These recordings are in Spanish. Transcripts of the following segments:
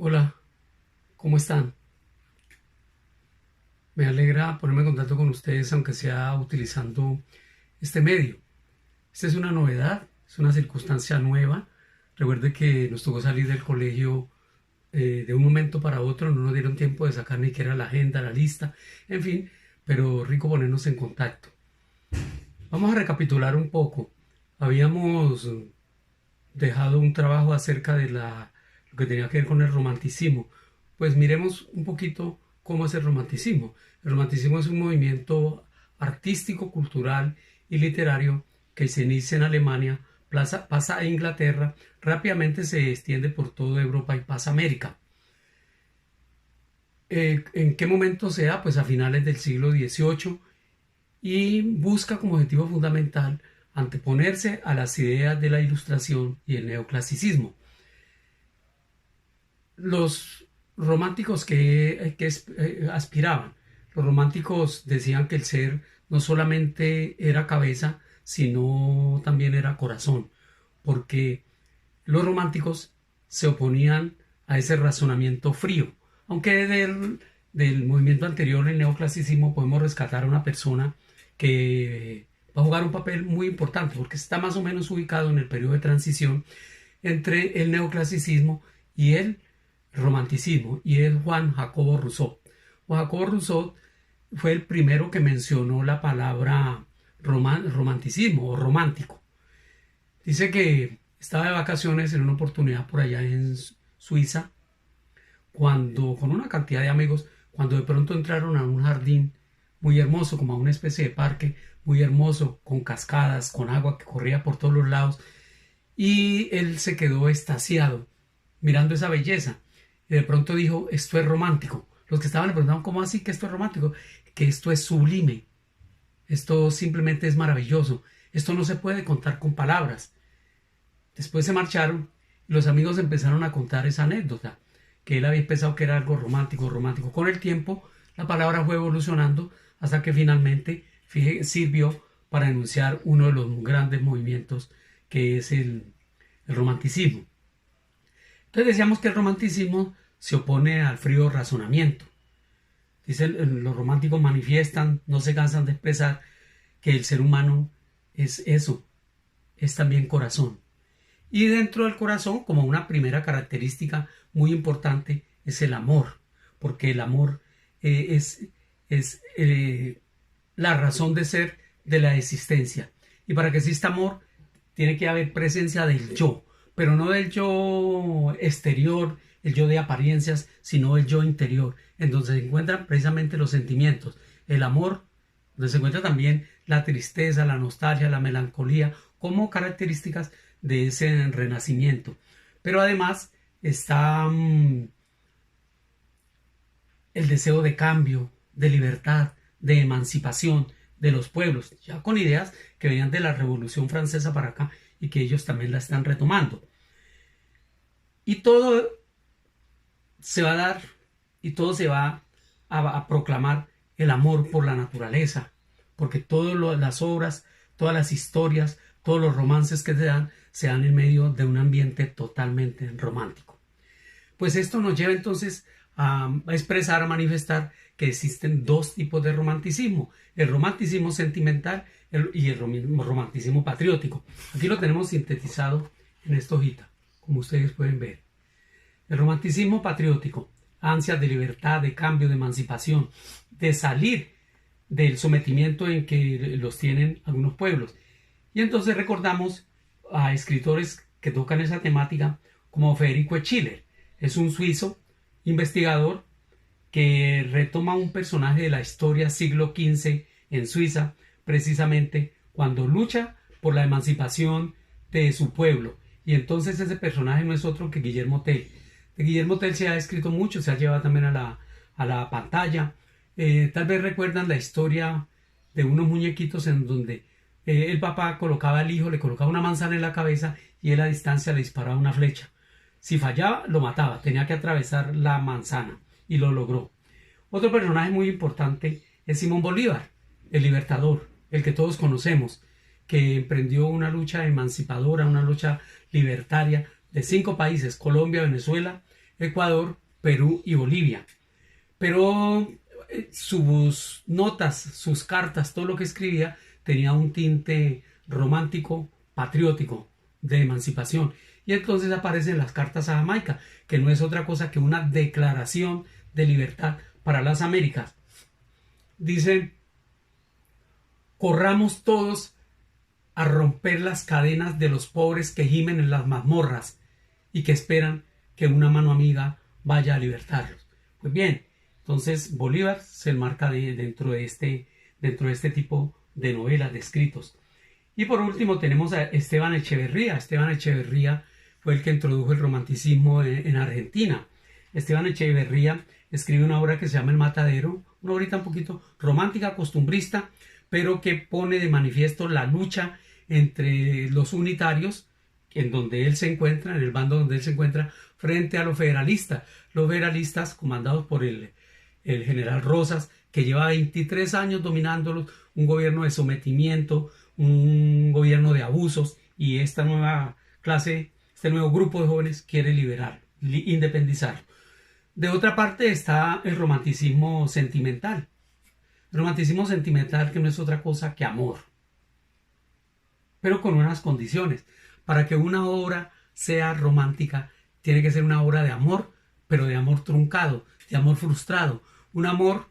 Hola, ¿cómo están? Me alegra ponerme en contacto con ustedes, aunque sea utilizando este medio. Esta es una novedad, es una circunstancia nueva. Recuerde que nos tocó salir del colegio de un momento para otro, no nos dieron tiempo de sacar ni siquiera la agenda, la lista, en fin, pero rico ponernos en contacto. Vamos a recapitular un poco. Habíamos dejado un trabajo acerca de lo que tenía que ver con el romanticismo. Pues miremos un poquito cómo es el romanticismo. El romanticismo es un movimiento artístico, cultural y literario que se inicia en Alemania, pasa a Inglaterra, rápidamente se extiende por toda Europa y pasa a América. ¿En qué momento se da? Pues a finales del siglo XVIII y busca como objetivo fundamental anteponerse a las ideas de la Ilustración y el neoclasicismo. Los románticos que aspiraban, los románticos decían que el ser no solamente era cabeza, sino también era corazón, porque los románticos se oponían a ese razonamiento frío, aunque del movimiento anterior, el neoclasicismo, podemos rescatar a una persona que va a jugar un papel muy importante, porque está más o menos ubicado en el periodo de transición entre el neoclasicismo y el romanticismo, y es Juan Jacobo Rousseau. Juan Jacobo Rousseau fue el primero que mencionó la palabra romanticismo o romántico. Dice que estaba de vacaciones en una oportunidad por allá en Suiza, cuando con una cantidad de amigos, cuando de pronto entraron a un jardín muy hermoso, como a una especie de parque muy hermoso, con cascadas, con agua que corría por todos los lados, y él se quedó extasiado mirando esa belleza. Y de pronto dijo, esto es romántico. Los que estaban le preguntaban, ¿cómo así que esto es romántico? Que esto es sublime. Esto simplemente es maravilloso. Esto no se puede contar con palabras. Después se marcharon y los amigos empezaron a contar esa anécdota, que él había pensado que era algo romántico, romántico. Con el tiempo, la palabra fue evolucionando hasta que finalmente sirvió para enunciar uno de los grandes movimientos que es el romanticismo. Entonces decíamos que el romanticismo se opone al frío razonamiento. Dicen, los románticos manifiestan, no se cansan de expresar que el ser humano es eso, es también corazón. Y dentro del corazón, como una primera característica muy importante, es el amor, porque el amor es la razón de ser de la existencia. Y para que exista amor, tiene que haber presencia del yo, pero no del yo exterior, el yo de apariencias, sino el yo interior, en donde se encuentran precisamente los sentimientos, el amor, donde se encuentra también la tristeza, la nostalgia, la melancolía, como características de ese renacimiento. Pero además está el deseo de cambio, de libertad, de emancipación de los pueblos, ya con ideas que venían de la Revolución Francesa para acá y que ellos también la están retomando. Y todo se va a dar y todo se va a proclamar el amor por la naturaleza, porque todas las obras, todas las historias, todos los romances que se dan en medio de un ambiente totalmente romántico. Pues esto nos lleva entonces a expresar, a manifestar que existen dos tipos de romanticismo, el romanticismo sentimental y el romanticismo patriótico. Aquí lo tenemos sintetizado en esta hojita, como ustedes pueden ver. El romanticismo patriótico, ansias de libertad, de cambio, de emancipación, de salir del sometimiento en que los tienen algunos pueblos. Y entonces recordamos a escritores que tocan esa temática como Federico Schiller. Es un suizo investigador que retoma un personaje de la historia siglo XV en Suiza, precisamente cuando lucha por la emancipación de su pueblo. Y entonces ese personaje no es otro que Guillermo Tell. De Guillermo Tell se ha escrito mucho, se ha llevado también a la pantalla. Tal vez recuerdan la historia de unos muñequitos en donde el papá colocaba al hijo, le colocaba una manzana en la cabeza y él a distancia le disparaba una flecha. Si fallaba, lo mataba, tenía que atravesar la manzana y lo logró. Otro personaje muy importante es Simón Bolívar, el libertador, el que todos conocemos, que emprendió una lucha emancipadora, una lucha libertaria de 5 países, Colombia, Venezuela, Ecuador, Perú y Bolivia. Pero sus notas, sus cartas, todo lo que escribía tenía un tinte romántico, patriótico, de emancipación. Y entonces aparecen las cartas a Jamaica, que no es otra cosa que una declaración de libertad para las Américas. Dicen: corramos todos a romper las cadenas de los pobres que gimen en las mazmorras y que esperan que una mano amiga vaya a libertarlos. Pues bien, entonces Bolívar se enmarca dentro de este tipo de novelas, de escritos. Y por último tenemos a Esteban Echeverría. Esteban Echeverría fue el que introdujo el romanticismo en Argentina. Esteban Echeverría escribe una obra que se llama El Matadero, una obra un poquito romántica, costumbrista, pero que pone de manifiesto la lucha entre los unitarios, en donde él se encuentra, en el bando donde él se encuentra, frente a los federalistas comandados por el general Rosas, que lleva 23 años dominándolos, un gobierno de sometimiento, un gobierno de abusos, y esta nueva clase, este nuevo grupo de jóvenes quiere liberar, independizar. De otra parte está el romanticismo sentimental. El romanticismo sentimental, que no es otra cosa que amor, pero con unas condiciones. Para que una obra sea romántica, tiene que ser una obra de amor, pero de amor truncado, de amor frustrado. Un amor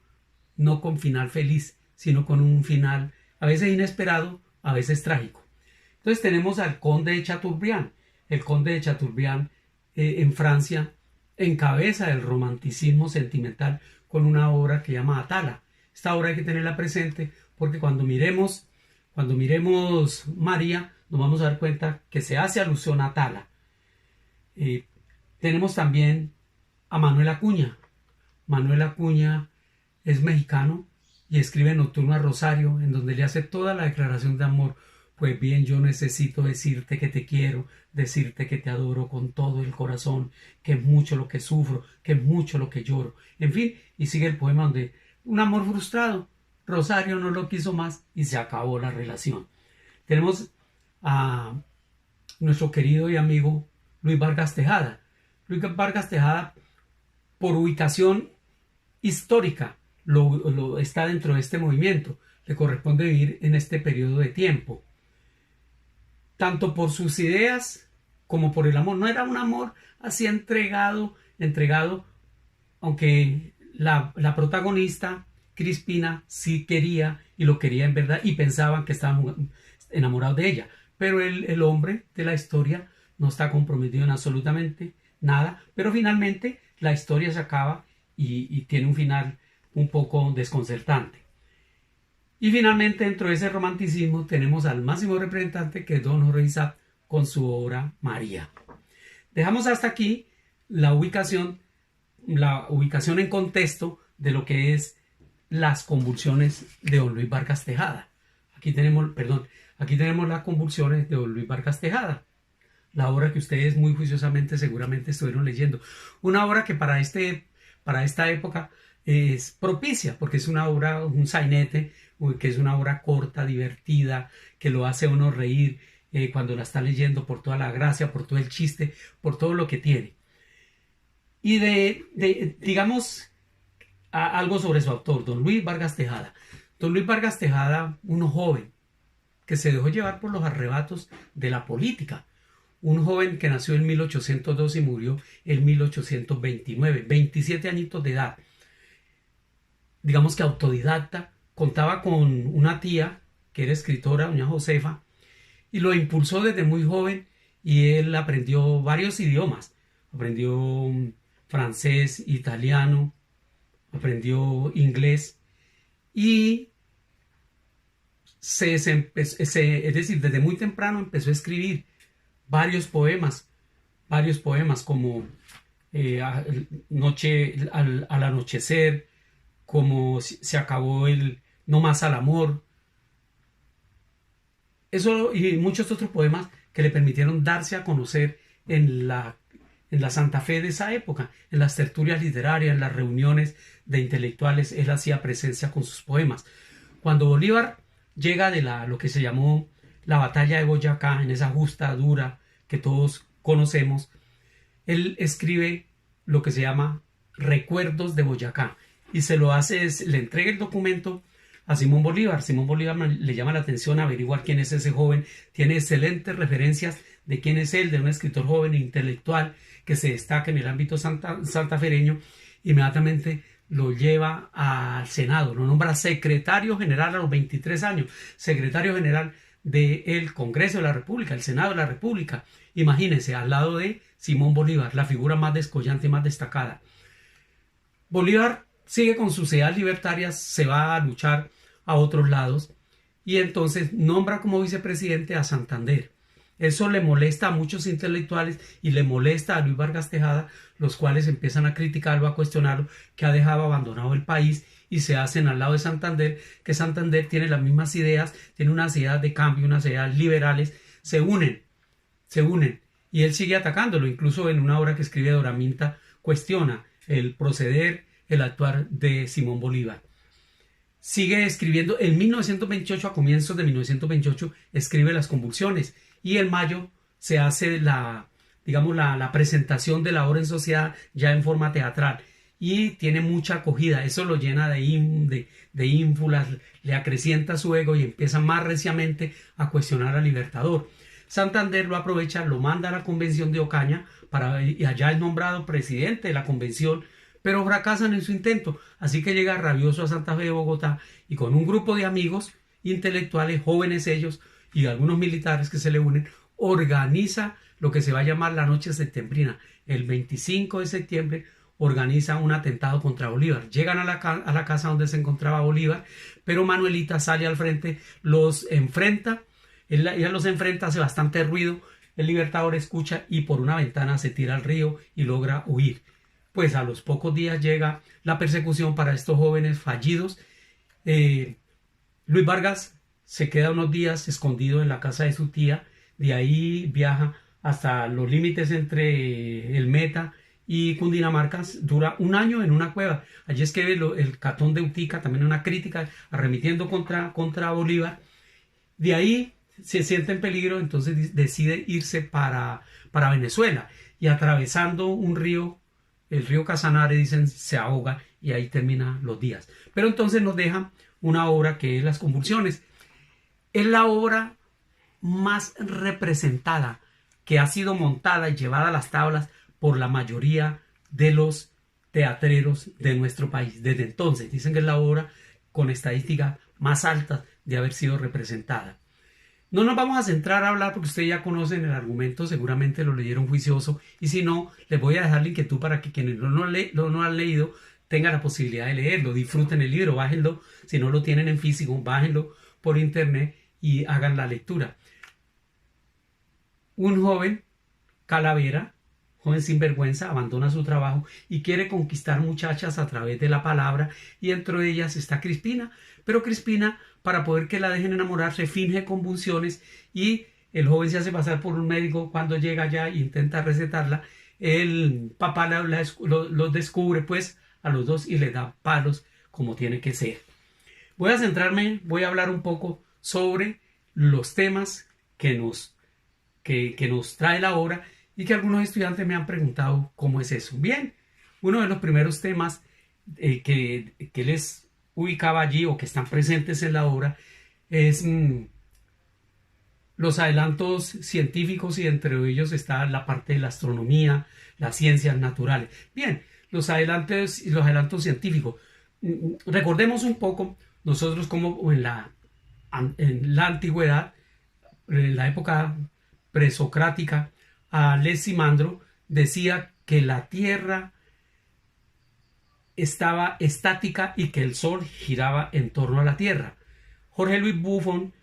no con final feliz, sino con un final a veces inesperado, a veces trágico. Entonces tenemos al conde de Chateaubriand. El conde de Chateaubriand en Francia encabeza el romanticismo sentimental con una obra que llama Atala. Esta obra hay que tenerla presente porque cuando miremos María, nos vamos a dar cuenta que se hace alusión a Atala. Tenemos también a Manuel Acuña. Manuel Acuña es mexicano y escribe Nocturno a Rosario, en donde le hace toda la declaración de amor. Pues bien, yo necesito decirte que te quiero, decirte que te adoro con todo el corazón, que es mucho lo que sufro, que es mucho lo que lloro. En fin, y sigue el poema donde un amor frustrado, Rosario no lo quiso más y se acabó la relación. Tenemos a nuestro querido y amigo Luis Vargas Tejada. Luis Vargas Tejada, por ubicación histórica, está dentro de este movimiento. Le corresponde vivir en este periodo de tiempo. Tanto por sus ideas como por el amor. No era un amor así entregado, aunque la protagonista, Crispina, sí quería y lo quería en verdad y pensaban que estaban enamorados de ella. Pero el hombre de la historia no está comprometido en absolutamente nada. Pero finalmente la historia se acaba y tiene un final un poco desconcertante. Y finalmente, dentro de ese romanticismo, tenemos al máximo representante, que es Don Jorge Isaac, con su obra María. Dejamos hasta aquí la ubicación en contexto de lo que es las convulsiones de Don Luis Vargas Tejada. Aquí tenemos las convulsiones de Don Luis Vargas Tejada, la obra que ustedes muy juiciosamente seguramente estuvieron leyendo. Una obra que para esta época es propicia, porque es una obra, un sainete, que es una obra corta, divertida, que lo hace a uno reír cuando la está leyendo, por toda la gracia, por todo el chiste, por todo lo que tiene. Y digamos algo sobre su autor, Don Luis Vargas Tejada. Don Luis Vargas Tejada, uno joven que se dejó llevar por los arrebatos de la política. Un joven que nació en 1802 y murió en 1829, 27 añitos de edad. Digamos que autodidacta, contaba con una tía que era escritora, doña Josefa, y lo impulsó desde muy joven y él aprendió varios idiomas. Aprendió francés, italiano, aprendió inglés y es decir, desde muy temprano empezó a escribir varios poemas como al anochecer, como se acabó el No más al amor. Eso y muchos otros poemas que le permitieron darse a conocer en la Santa Fe de esa época, en las tertulias literarias, en las reuniones de intelectuales. Él hacía presencia con sus poemas. Cuando Bolívar llega de lo que se llamó la batalla de Boyacá, en esa justa dura que todos conocemos, él escribe lo que se llama Recuerdos de Boyacá, y se lo hace, le entrega el documento a Simón Bolívar. Simón Bolívar le llama la atención averiguar quién es ese joven, tiene excelentes referencias de quién es él, de un escritor joven e intelectual que se destaca en el ámbito santafereño. Inmediatamente lo lleva al Senado, lo nombra secretario general a los 23 años, secretario general del Congreso de la República, el Senado de la República. Imagínense, al lado de Simón Bolívar, la figura más descollante y más destacada. Bolívar sigue con sus ideas libertarias, se va a luchar a otros lados y entonces nombra como vicepresidente a Santander. Eso le molesta a muchos intelectuales y le molesta a Luis Vargas Tejada, los cuales empiezan a criticarlo, a cuestionarlo, que ha dejado abandonado el país y se hacen al lado de Santander, que Santander tiene las mismas ideas, tiene unas ideas de cambio, unas ideas liberales, se unen y él sigue atacándolo. Incluso en una obra que escribe Doraminta cuestiona el proceder, el actuar de Simón Bolívar. Sigue escribiendo en 1928, a comienzos de 1928, escribe Las Convulsiones, y en mayo se hace la presentación de la obra en sociedad ya en forma teatral, y tiene mucha acogida. Eso lo llena de ínfulas, le acrecienta su ego y empieza más reciamente a cuestionar al Libertador. Santander lo aprovecha, lo manda a la convención de Ocaña y allá es nombrado presidente de la convención, pero fracasan en su intento, así que llega rabioso a Santa Fe de Bogotá y con un grupo de amigos intelectuales, jóvenes ellos, y algunos militares que se le unen, organiza lo que se va a llamar la Noche Septembrina. El 25 de septiembre organiza un atentado contra Bolívar. Llegan a la casa donde se encontraba Bolívar, pero Manuelita sale al frente, los enfrenta, ella los enfrenta, hace bastante ruido, el Libertador escucha y por una ventana se tira al río y logra huir. Pues a los pocos días llega la persecución para estos jóvenes fallidos. Luis Vargas se queda unos días escondido en la casa de su tía, de ahí viaja hasta los límites entre el Meta y Cundinamarca, dura un año en una cueva. Allí escribe el Catón de Utica, también una crítica arremetiendo contra Bolívar. De ahí se siente en peligro, entonces decide irse para Venezuela, y atravesando un río, el río Casanare, dicen, se ahoga y ahí termina los días. Pero entonces nos deja una obra que es Las Convulsiones. Es la obra más representada, que ha sido montada y llevada a las tablas por la mayoría de los teatreros de nuestro país. Desde entonces dicen que es la obra con estadísticas más altas de haber sido representada. No nos vamos a centrar a hablar porque ustedes ya conocen el argumento, seguramente lo leyeron juicioso, y si no, les voy a dejar la inquietud para que quienes no han leído tengan la posibilidad de leerlo, disfruten el libro, bájenlo, si no lo tienen en físico, bájenlo por internet y hagan la lectura. Un joven calavera, joven sinvergüenza, abandona su trabajo y quiere conquistar muchachas a través de la palabra, y dentro de ellas está Crispina, pero Crispina, para poder que la dejen enamorarse, finge convulsiones y el joven se hace pasar por un médico. Cuando llega allá e intenta recetarla, el papá los descubre pues a los dos y le da palos como tiene que ser. Voy a hablar un poco sobre los temas que nos trae la obra y que algunos estudiantes me han preguntado cómo es eso. Bien, uno de los primeros temas que les ubicaba allí o que están presentes en la obra es los adelantos científicos, y entre ellos está la parte de la astronomía, las ciencias naturales. Bien, los adelantos científicos. Recordemos un poco nosotros como en la antigüedad, en la época presocrática, Aleximandro decía que la Tierra estaba estática y que el Sol giraba en torno a la Tierra. Jorge Luis Buffon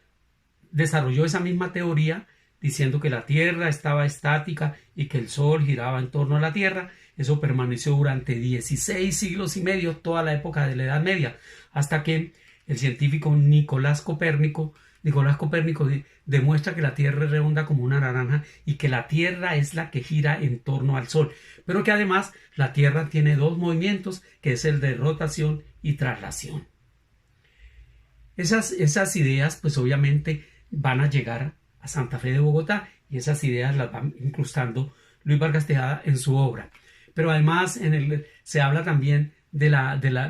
desarrolló esa misma teoría diciendo que la Tierra estaba estática y que el Sol giraba en torno a la Tierra. Eso permaneció durante 16 siglos y medio, toda la época de la Edad Media, hasta que el científico Nicolás Copérnico demuestra que la Tierra es redonda como una naranja y que la Tierra es la que gira en torno al Sol, pero que además la Tierra tiene dos movimientos, que es el de rotación y traslación. Esas ideas pues obviamente van a llegar a Santa Fe de Bogotá, y esas ideas las va incrustando Luis Vargas Tejada en su obra. Pero además se habla también de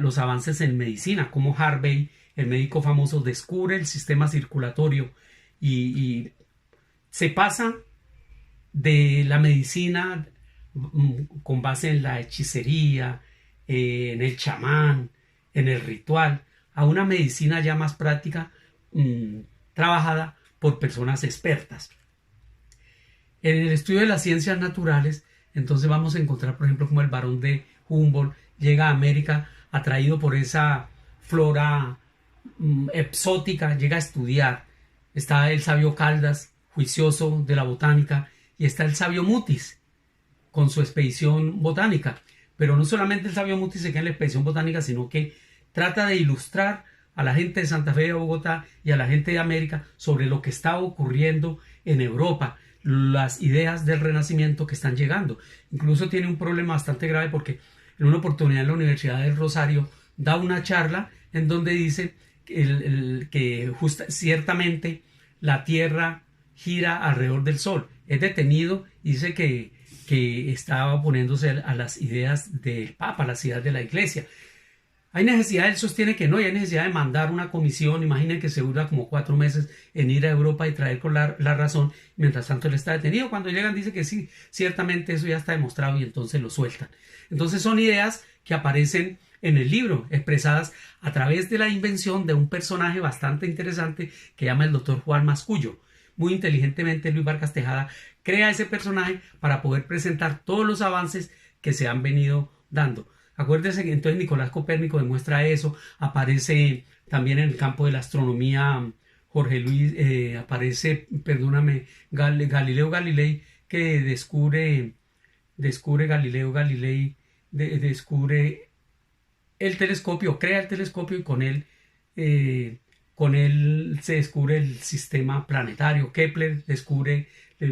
los avances en medicina, como Harvey, el médico famoso, descubre el sistema circulatorio y se pasa de la medicina con base en la hechicería, en el chamán, en el ritual, a una medicina ya más práctica, trabajada por personas expertas. En el estudio de las ciencias naturales, entonces vamos a encontrar, por ejemplo, como el barón de Humboldt llega a América atraído por esa flora exótica, llega a estudiar. Está el sabio Caldas, juicioso de la botánica, y está el sabio Mutis, con su expedición botánica. Pero no solamente el sabio Mutis se queda en la expedición botánica, sino que trata de ilustrar a la gente de Santa Fe de Bogotá y a la gente de América sobre lo que está ocurriendo en Europa, las ideas del Renacimiento que están llegando. Incluso tiene un problema bastante grave porque en una oportunidad en la Universidad del Rosario da una charla en donde dice que ciertamente la Tierra gira alrededor del Sol. Es detenido y dice que estaba oponiéndose a las ideas del Papa, a las ideas de la Iglesia. Hay necesidad, él sostiene que no, y hay necesidad de mandar una comisión. Imaginen que se dura como 4 meses en ir a Europa y traer con la razón. Mientras tanto él está detenido. Cuando llegan dice que sí, ciertamente eso ya está demostrado, y entonces lo sueltan. Entonces son ideas que aparecen en el libro, expresadas a través de la invención de un personaje bastante interesante que llama el doctor Juan Mascullo. Muy inteligentemente Luis Vargas Tejada crea ese personaje para poder presentar todos los avances que se han venido dando. Acuérdense que entonces Nicolás Copérnico demuestra eso. Aparece también en el campo de la astronomía Jorge Luis, Galileo Galilei, que descubre Galileo Galilei, descubre el telescopio, crea el telescopio, y con él se descubre el sistema planetario. Kepler descubre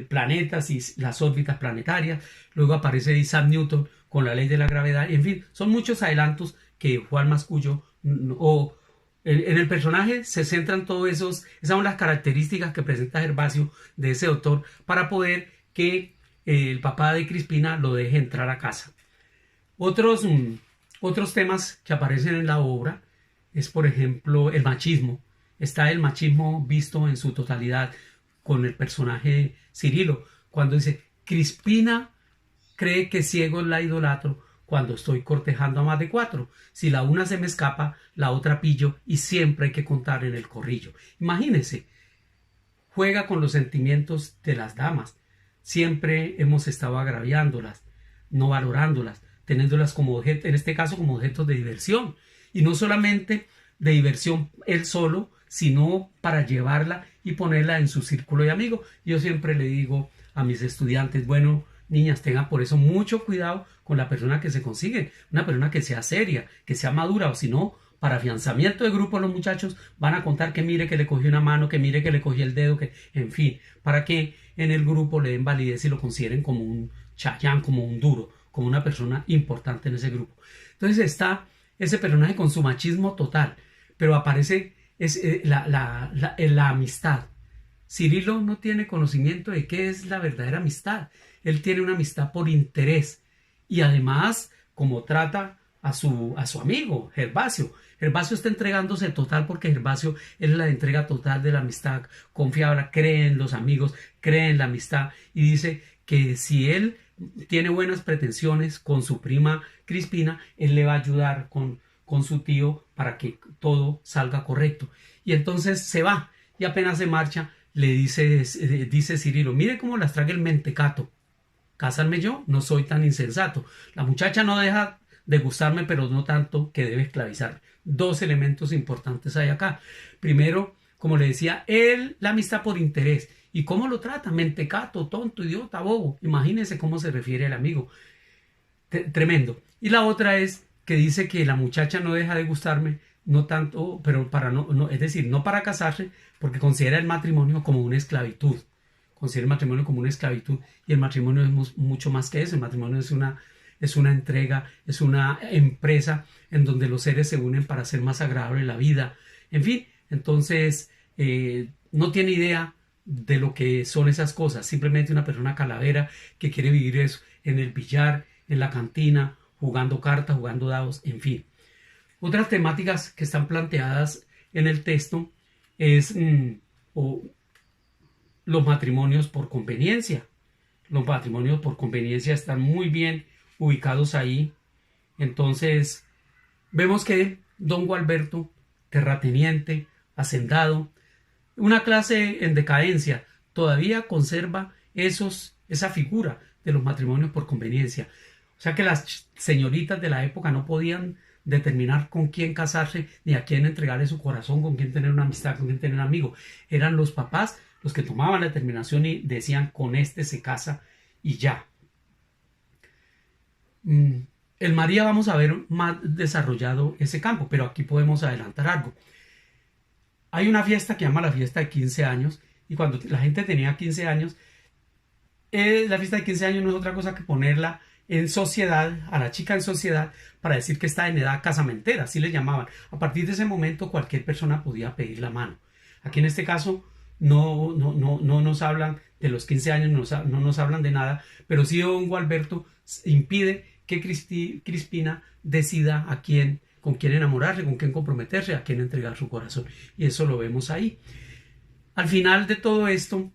planetas y las órbitas planetarias. Luego aparece Isaac Newton con la ley de la gravedad. En fin, son muchos adelantos que Juan Mascullo en el personaje se centran todos esas son las características que presenta Gervasio de ese doctor para poder que el papá de Crispina lo deje entrar a casa. Otros temas que aparecen en la obra es, por ejemplo, el machismo. Está el machismo visto en su totalidad con el personaje Cirilo, cuando dice: Crispina cree que ciego la idolatro cuando estoy cortejando a más de 4. Si la una se me escapa, la otra pillo, y siempre hay que contar en el corrillo. Imagínense, juega con los sentimientos de las damas. Siempre hemos estado agraviándolas, no valorándolas, teniéndolas como objeto, en este caso como objetos de diversión. Y no solamente de diversión él solo, sino para llevarla y ponerla en su círculo de amigos. Yo siempre le digo a mis estudiantes: bueno, niñas, tengan por eso mucho cuidado con la persona que se consigue, una persona que sea seria, que sea madura, o si no, para afianzamiento de grupo los muchachos van a contar que mire que le cogió una mano, que mire que le cogió el dedo, que, en fin, para que en el grupo le den validez y lo consideren como un chayán, como un duro, como una persona importante en ese grupo. Entonces está ese personaje con su machismo total, pero aparece la amistad. Cirilo no tiene conocimiento de qué es la verdadera amistad. Él tiene una amistad por interés, y además, como trata a su amigo Gervasio, Gervasio está entregándose total, porque Gervasio es la entrega total de la amistad confiable, cree en los amigos, cree en la amistad, y dice que si él tiene buenas pretensiones con su prima Crispina, él le va a ayudar con su tío para que todo salga correcto. Y entonces se va, y apenas se marcha le dice Cirilo: mire cómo las traga el mentecato. Cásarme yo, no soy tan insensato. La muchacha no deja de gustarme, pero no tanto que debe esclavizarme. 2 elementos importantes hay acá. Primero, como le decía, la amistad por interés. ¿Y cómo lo trata? Mentecato, tonto, idiota, bobo. Imagínense cómo se refiere el amigo. Tremendo. Y la otra es que dice que la muchacha no deja de gustarme, no tanto, pero es decir, no para casarse, porque considera el matrimonio como una esclavitud. Considera el matrimonio como una esclavitud, y el matrimonio es mucho más que eso. El matrimonio es una entrega, es una empresa en donde los seres se unen para hacer más agradable la vida. En fin, entonces no tiene idea de lo que son esas cosas. Simplemente una persona calavera que quiere vivir eso en el billar, en la cantina, jugando cartas, jugando dados, en fin. Otras temáticas que están planteadas en el texto es los matrimonios por conveniencia. Los matrimonios por conveniencia están muy bien ubicados ahí. Entonces, vemos que don Gualberto, terrateniente, hacendado, una clase en decadencia, todavía conserva esa figura de los matrimonios por conveniencia. O sea que las señoritas de la época no podían determinar con quién casarse, ni a quién entregarle su corazón, con quién tener una amistad, con quién tener un amigo. Eran los papás los que tomaban la determinación y decían, con este se casa y ya. En María vamos a ver más desarrollado ese campo, pero aquí podemos adelantar algo. Hay una fiesta que se llama la fiesta de 15 años, y cuando la gente tenía 15 años, la fiesta de 15 años no es otra cosa que ponerla en sociedad, a la chica en sociedad, para decir que está en edad casamentera, así le llamaban. A partir de ese momento cualquier persona podía pedir la mano. Aquí en este caso no nos hablan de los 15 años, no nos hablan de nada, pero sí don Gualberto impide que Crispina decida con quién enamorarse, con quién comprometerse, a quién entregar su corazón. Y eso lo vemos ahí. Al final de todo esto,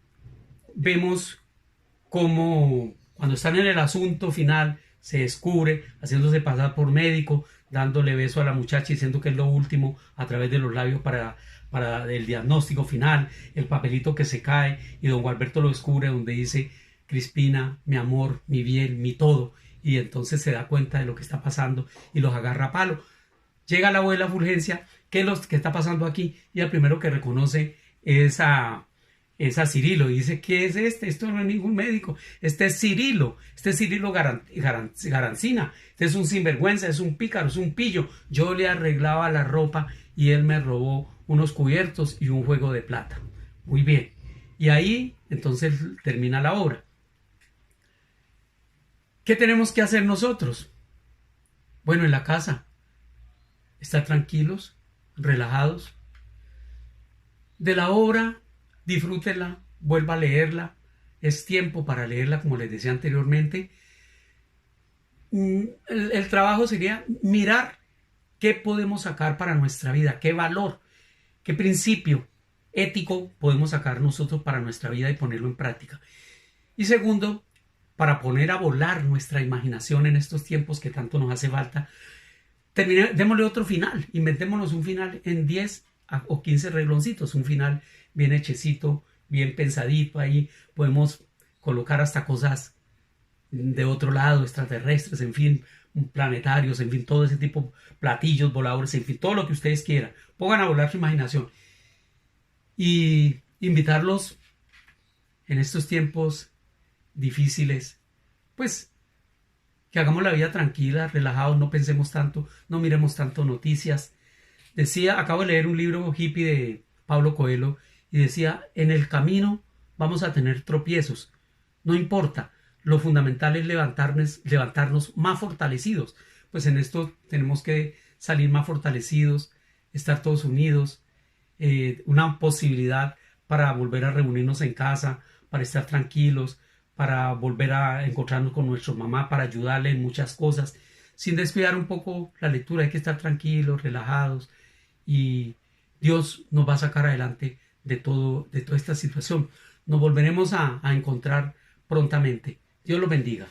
vemos cómo cuando están en el asunto final se descubre, haciéndose pasar por médico, dándole beso a la muchacha, diciendo que es lo último a través de los labios para el diagnóstico final, el papelito que se cae, y don Gualberto lo descubre donde dice: Crispina, mi amor, mi bien, mi todo. Y entonces se da cuenta de lo que está pasando y los agarra a palo. Llega la abuela Fulgencia, ¿qué está pasando aquí? Y el primero que reconoce es a Cirilo, y dice: ¿qué es este? Esto no es ningún médico, este es Cirilo Garancina, este es un sinvergüenza, es un pícaro, es un pillo. Yo le arreglaba la ropa y él me robó unos cubiertos y un juego de plata. Muy bien, y ahí entonces termina la obra. ¿Qué tenemos que hacer nosotros? Bueno, en la casa, estar tranquilos, relajados. De la obra, disfrútela, vuelva a leerla. Es tiempo para leerla, como les decía anteriormente. El trabajo sería mirar qué podemos sacar para nuestra vida, qué valor, qué principio ético podemos sacar nosotros para nuestra vida y ponerlo en práctica. Y segundo, para poner a volar nuestra imaginación en estos tiempos que tanto nos hace falta, démosle otro final, inventémonos un final en 10 o 15 regloncitos, un final bien hechecito, bien pensadito. Ahí podemos colocar hasta cosas de otro lado, extraterrestres, en fin, planetarios, en fin, todo ese tipo, platillos voladores, en fin, todo lo que ustedes quieran. Pongan a volar su imaginación y invitarlos en estos tiempos difíciles, pues que hagamos la vida tranquila, relajados, no pensemos tanto, no miremos tanto noticias. Acabo de leer un libro hippie de Pablo Coelho y decía: en el camino vamos a tener tropiezos, no importa, lo fundamental es levantarnos más fortalecidos. Pues en esto tenemos que salir más fortalecidos, estar todos unidos, una posibilidad para volver a reunirnos en casa, para estar tranquilos, para volver a encontrarnos con nuestra mamá, para ayudarle en muchas cosas, sin descuidar un poco la lectura. Hay que estar tranquilos, relajados, y Dios nos va a sacar adelante de toda esta situación. Nos volveremos a encontrar prontamente. Dios los bendiga.